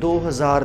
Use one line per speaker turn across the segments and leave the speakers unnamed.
2000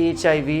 HIV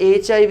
HIV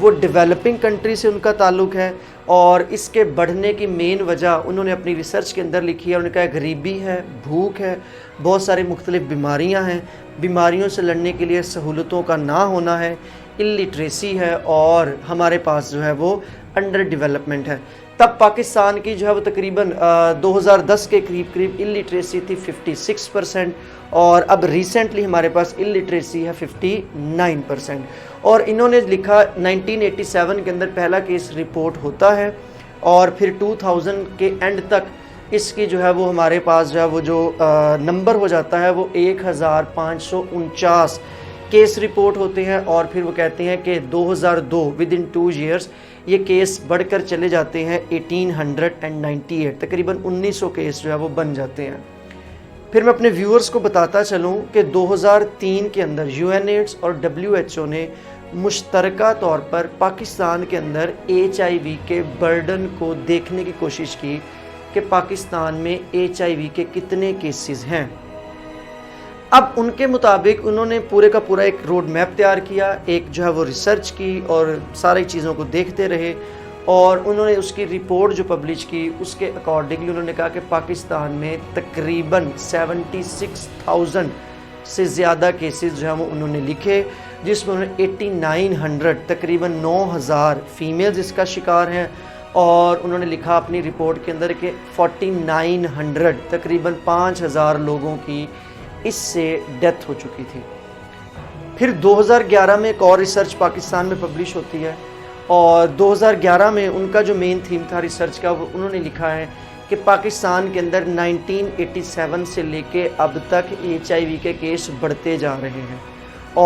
وہ developing country سے ان کا تعلق ہے، اور اس کے بڑھنے کی مین وجہ انہوں نے اپنی ریسرچ کے اندر لکھی ہے۔ انہوں نے کہا غریبی ہے، بھوک ہے، بہت سارے مختلف بیماریاں ہیں، بیماریوں سے لڑنے کے لیے سہولتوں کا نہ ہونا ہے، الٹریسی ہے، اور ہمارے پاس جو ہے وہ انڈر ڈیولپمنٹ ہے۔ تب پاکستان کی جو ہے وہ تقریباً 2010 کے قریب الٹریسی تھی 56%، اور اب ریسنٹلی ہمارے پاس الٹریسی ہے 59%۔ اور انہوں نے لکھا 1987 کے اندر پہلا کیس رپورٹ ہوتا ہے، اور پھر 2000 کے اینڈ تک اس کی جو ہے وہ ہمارے پاس جو ہے وہ جو نمبر ہو جاتا ہے وہ 1549 کیس رپورٹ ہوتے ہیں، اور پھر وہ کہتے ہیں کہ 2002 ودن 2 ایئرس یہ کیس بڑھ کر چلے جاتے ہیں 1898، تقریباً 1900 کیس جو ہے وہ بن جاتے ہیں۔ پھر میں اپنے ویورز کو بتاتا چلوں کہ 2003 کے اندر UNAIDS اور WHO نے مشترکہ طور پر پاکستان کے اندر HIV کے برڈن کو دیکھنے کی کوشش کی کہ پاکستان میں HIV کے کتنے کیسز ہیں۔ اب ان کے مطابق انہوں نے پورے کا پورا ایک روڈ میپ تیار کیا، ایک جو ہے وہ ریسرچ کی، اور ساری چیزوں کو دیکھتے رہے، اور انہوں نے اس کی رپورٹ جو پبلش کی اس کے اکارڈنگلی انہوں نے کہا کہ پاکستان میں تقریباً 76,000 سے زیادہ کیسز جو ہیں وہ انہوں نے لکھے، جس میں انہوں نے 8900 تقریباً 9000 فیمیلز اس کا شکار ہیں، اور انہوں نے لکھا اپنی رپورٹ کے اندر کہ 4900 تقریباً 5000 لوگوں کی اس سے ڈیتھ ہو چکی تھی۔ پھر 2011 میں ایک اور ریسرچ پاکستان میں پبلش ہوتی ہے، اور 2011 میں ان کا جو مین تھیم تھا ریسرچ کا وہ انہوں نے لکھا ہے کہ پاکستان کے اندر 1987 سے لے کے اب تک HIV کے کیس بڑھتے جا رہے ہیں،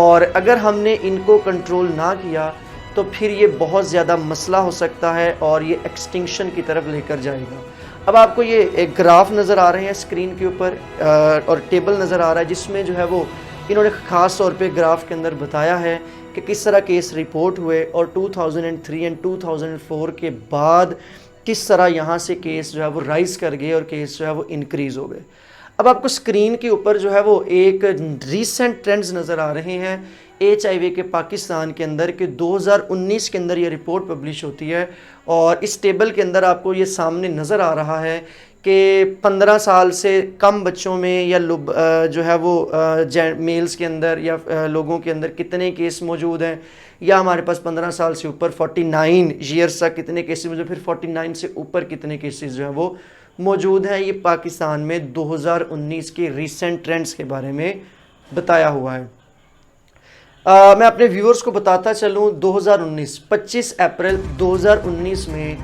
اور اگر ہم نے ان کو کنٹرول نہ کیا تو پھر یہ بہت زیادہ مسئلہ ہو سکتا ہے، اور یہ ایکسٹنکشن کی طرف لے کر جائے گا۔ اب آپ کو یہ ایک گراف نظر آ رہے ہیں اسکرین کے اوپر، اور ٹیبل نظر آ رہا ہے جس میں جو ہے وہ انہوں نے خاص طور پہ گراف کے اندر بتایا ہے کہ کس طرح کیس رپورٹ ہوئے، اور 2003 اور 2004 کے بعد کس طرح یہاں سے کیس جو ہے وہ رائز کر گئے اور کیس جو ہے وہ انکریز ہو گئے۔ اب آپ کو اسکرین کے اوپر جو ہے وہ ایک ریسنٹ ٹرینڈز نظر آ رہے ہیں HIV کے پاکستان کے اندر، کہ 2019 کے اندر یہ رپورٹ پبلش ہوتی ہے، اور اس ٹیبل کے اندر آپ کو یہ سامنے نظر آ رہا ہے کہ 15 سال سے کم بچوں میں یا جو ہے وہ میلز کے اندر یا لوگوں کے اندر کتنے کیس موجود ہیں، یا ہمارے پاس 15 سال سے اوپر 49 ایئرس تک کتنے کیسز موجود ہیں، پھر 49 سے اوپر کتنے کیسز جو ہیں وہ موجود ہیں۔ یہ پاکستان میں 2019 کے ریسنٹ ٹرینڈز کے بارے میں بتایا ہوا ہے۔ میں اپنے ویورز کو بتاتا چلوں 25 اپریل 2019 میں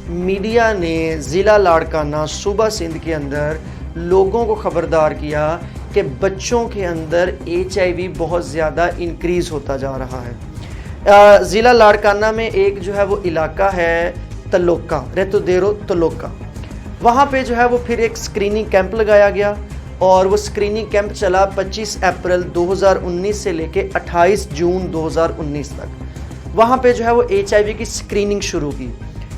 میڈیا نے ضلع لاڑکانہ صوبہ سندھ کے اندر لوگوں کو خبردار کیا کہ بچوں کے اندر HIV بہت زیادہ انکریز ہوتا جا رہا ہے۔ ضلع لاڑکانہ میں ایک جو ہے وہ علاقہ ہے تلوکا، ریتو دیرو تلوکا، وہاں پہ جو ہے وہ پھر ایک اسکریننگ کیمپ لگایا گیا، اور وہ اسکریننگ کیمپ چلا 25 اپریل 2019 سے لے کے 28 جون 2019 تک۔ وہاں پہ جو ہے وہ HIV کی اسکریننگ شروع کی۔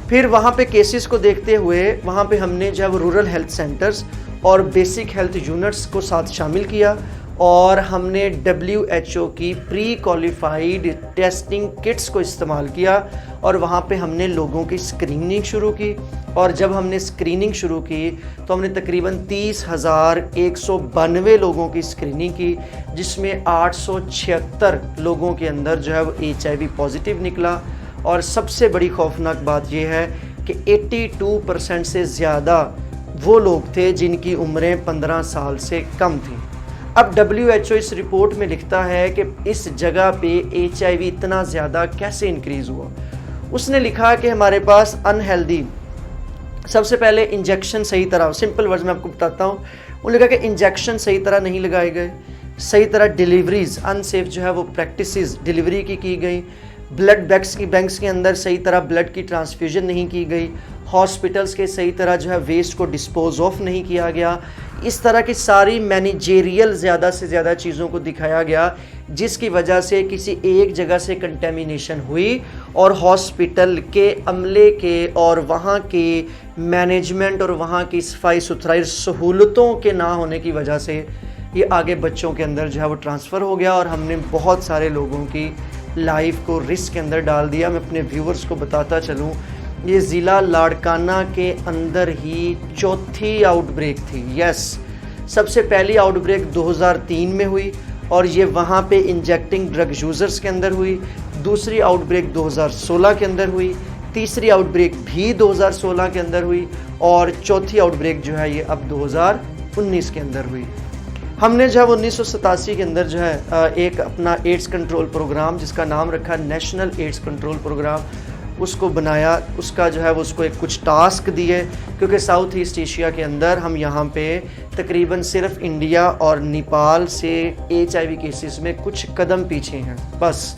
پھر وہاں پہ کیسز کو دیکھتے ہوئے وہاں پہ ہم نے جو ہے وہ رورل ہیلتھ سینٹرز اور بیسک ہیلتھ یونٹس کو ساتھ شامل کیا، اور ہم نے WHO کی پری کوالیفائیڈ ٹیسٹنگ کٹس کو استعمال کیا، اور وہاں پہ ہم نے لوگوں کی اسکریننگ شروع کی۔ اور جب ہم نے اسکریننگ شروع کی تو ہم نے تقریباً 30,192 لوگوں کی اسکریننگ کی، جس میں 876 لوگوں کے اندر جو ہے وہ HIV پازیٹیو نکلا، اور سب سے بڑی خوفناک بات یہ ہے کہ 82% سے زیادہ وہ لوگ تھے جن کی عمریں 15 سال سے کم تھیں۔ اب WHO اس رپورٹ میں لکھتا ہے کہ اس جگہ پہ HIV اتنا زیادہ کیسے انکریز ہوا۔ اس نے لکھا کہ ہمارے پاس انہیلدی، سب سے پہلے انجیکشن صحیح طرح، سمپل ورڈز میں آپ کو بتاتا ہوں، انہوں نے کہا کہ انجیکشن صحیح طرح نہیں لگائے گئے، صحیح طرح ڈیلیوریز انسیف جو ہے وہ پریکٹسز ڈیلیوری کی گئی، بلڈ بینکس کے اندر صحیح طرح بلڈ کی ٹرانسفیوژن نہیں کی گئی، ہاسپٹلز کے صحیح طرح جو ہے ویسٹ کو ڈسپوز آف نہیں کیا گیا، اس طرح کی ساری مینیجیریل زیادہ سے زیادہ چیزوں کو دکھایا گیا، جس کی وجہ سے کسی ایک جگہ سے کنٹیمینیشن ہوئی، اور ہاسپٹل کے عملے کے اور وہاں کے مینجمنٹ اور وہاں کی صفائی ستھرائی سہولتوں کے نہ ہونے کی وجہ سے یہ آگے بچوں کے اندر جو ہے وہ ٹرانسفر ہو گیا، اور ہم نے بہت سارے لوگوں کی لائف کو رسک کے اندر ڈال دیا۔ میں اپنے ویورز کو بتاتا چلوں، یہ ضلع لاڑکانہ کے اندر ہی چوتھی آؤٹ بریک تھی۔ یس، سب سے پہلی آؤٹ بریک 2003 میں ہوئی اور یہ وہاں پہ انجیکٹنگ ڈرگ یوزرز کے اندر ہوئی۔ دوسری آؤٹ بریک 2016 کے اندر ہوئی، تیسری آؤٹ بریک بھی 2016 کے اندر ہوئی اور چوتھی آؤٹ بریک جو ہے یہ اب 2019 کے اندر ہوئی۔ ہم نے جو ہے 1987 کے اندر جو ہے ایک اپنا ایڈز کنٹرول پروگرام جس کا نام رکھا نیشنل ایڈز کنٹرول پروگرام، اس کو بنایا۔ اس کا جو ہے وہ اس کو ایک کچھ ٹاسک دیے، کیونکہ ساؤتھ ایسٹ ایشیا کے اندر ہم یہاں پہ تقریباً صرف انڈیا اور نیپال سے HIV کیسز میں کچھ قدم پیچھے ہیں بس۔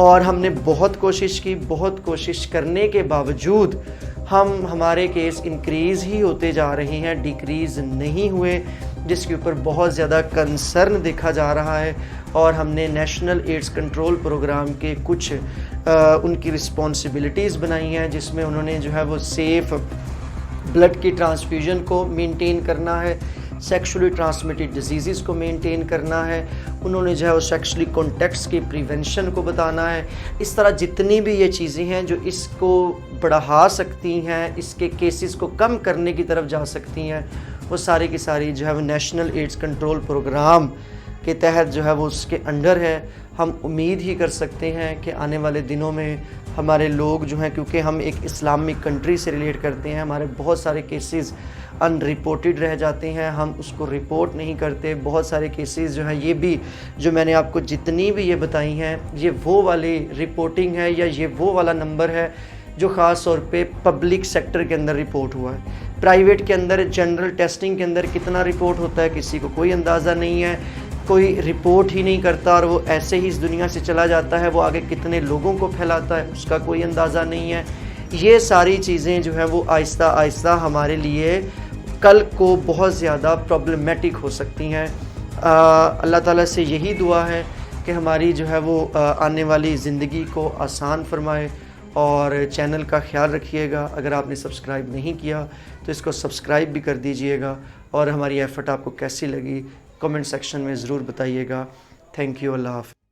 اور ہم نے بہت کوشش کی، بہت کوشش کرنے کے باوجود ہمارے کیس انکریز ہی ہوتے جا رہے ہیں، ڈیکریز نہیں ہوئے، جس کے اوپر بہت زیادہ کنسرن دیکھا جا رہا ہے۔ اور ہم نے نیشنل ایڈز کنٹرول پروگرام کے کچھ ان کی رسپانسبلٹیز بنائی ہیں، جس میں انہوں نے جو ہے وہ سیف بلڈ کی ٹرانسفیوژن کو مینٹین کرنا ہے، سیکشولی ٹرانسمیٹڈ ڈیزیزز کو مینٹین کرنا ہے، انہوں نے جو ہے وہ سیکشولی کانٹیکٹس کی پریونشن کو بتانا ہے۔ اس طرح جتنی بھی یہ چیزیں ہیں جو اس کو بڑھا سکتی ہیں، اس کے کیسز کو کم کرنے کی طرف جا سکتی ہیں، وہ ساری کی ساری جو ہے وہ نیشنل ایڈز کنٹرول پروگرام کے تحت جو ہے وہ اس کے انڈر ہے۔ ہم امید ہی کر سکتے ہیں کہ آنے والے دنوں میں ہمارے لوگ جو ہیں، کیونکہ ہم ایک اسلامک کنٹری سے ریلیٹ کرتے ہیں، ہمارے بہت سارے کیسز ان رپورٹڈ رہ جاتے ہیں، ہم اس کو رپورٹ نہیں کرتے۔ بہت سارے کیسز جو ہیں، یہ بھی جو میں نے آپ کو جتنی بھی یہ بتائی ہیں، یہ وہ والی رپورٹنگ ہے یا یہ وہ والا نمبر ہے جو خاص طور پہ پبلک سیکٹر کے اندر رپورٹ ہوا ہے۔ پرائیویٹ کے اندر جنرل ٹیسٹنگ کے اندر کتنا رپورٹ ہوتا ہے کسی کو کوئی اندازہ نہیں ہے، کوئی رپورٹ ہی نہیں کرتا اور وہ ایسے ہی اس دنیا سے چلا جاتا ہے۔ وہ آگے کتنے لوگوں کو پھیلاتا ہے اس کا کوئی اندازہ نہیں ہے۔ یہ ساری چیزیں جو ہیں وہ آہستہ آہستہ ہمارے لیے کل کو بہت زیادہ پرابلمیٹک ہو سکتی ہیں۔ اللہ تعالیٰ سے یہی دعا ہے کہ ہماری جو ہے وہ آنے والی زندگی کو آسان فرمائے، اور چینل کا خیال رکھیے گا۔ اگر آپ نے سبسکرائب نہیں کیا تو اس کو سبسکرائب بھی کر دیجئے گا، اور ہماری ایفرٹ آپ کو کیسی لگی کمنٹ سیکشن میں ضرور بتائیے گا۔ تھینک یو، اللہ حافظ۔